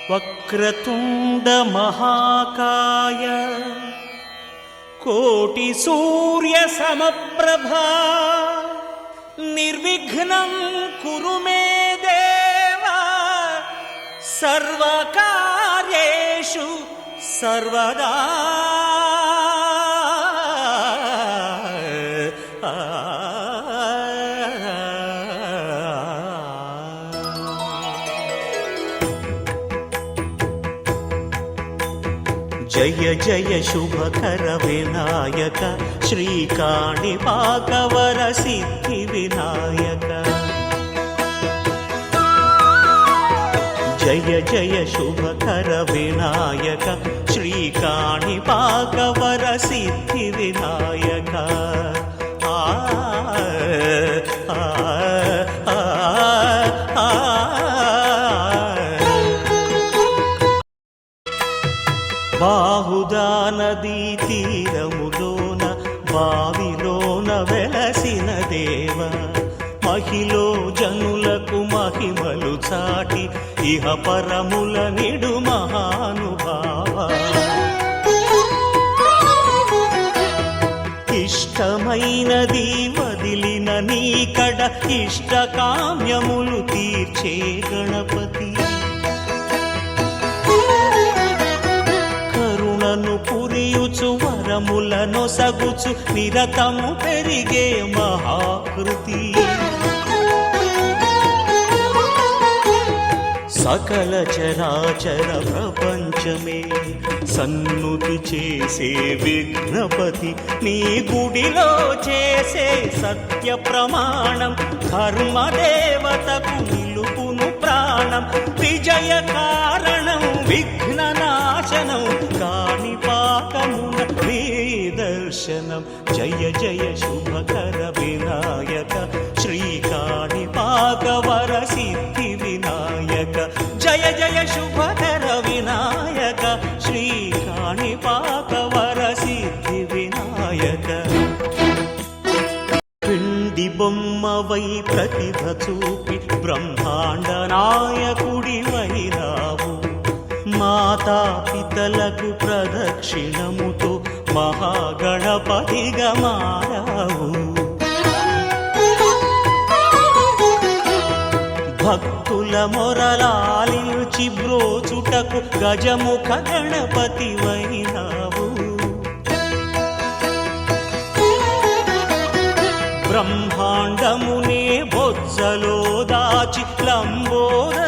వక్రతుండ మహాకాయ కోటి సూర్య సమప్రభా నిర్విఘ్నం కురు మే దేవ సర్వకార్యేషు సర్వదా. జయ జయ శుభకర వినాయక శ్రీకాణిపాకవర సిద్ధి వినాయక. జయ జయ శుభకర వినాయక శ్రీకాణిపాకవర సిద్ధి వినాయక. బాహుదా నదీ తీరములోన బావిలోన వెలసిన దేవ మహిలో జనులకు మహిమలు చాటి ఇహ పరముల నిడు మహానుభావ. ఇష్టమైనది వదిలిన నీకడ ఇష్టకామ్యములు తీర్చే గణపతి. కరుణను పురియుచు వరములను సగుచు నిరతము పెరిగే మహాకృతి. సకల చరాచర ప్రపంచమే సన్నుతి చేసే విఘ్నపతి. నీ గుడిలో చేసే సత్య ప్రమాణం ధర్మదేవతకు నిలుపును ప్రాణం. విజయ కారణం విఘ్న నాశనం కాణిపాకమున దర్శనం. జయ జయ శుభకర వినాయక శ్రీకాణిపాకవర సిద్ధి వినాయక. జయ జయ శుభకర వినాయక శ్రీకాణిపాకవర సిద్ధి వినాయక. పిండి బొమ్మవై ప్రతిభ చూపి బ్రహ్మాండ నాయకుడివైరావు. మాతా పితలకు ప్రదక్షిణముతో మహాగణపతిగా మారావు. భక్తుల మొరలాలించి బ్రోచుటకు గజముఖ గణపతి వైనావు. బ్రహ్మాండమునే బొజ్జలో దాచి లంబోద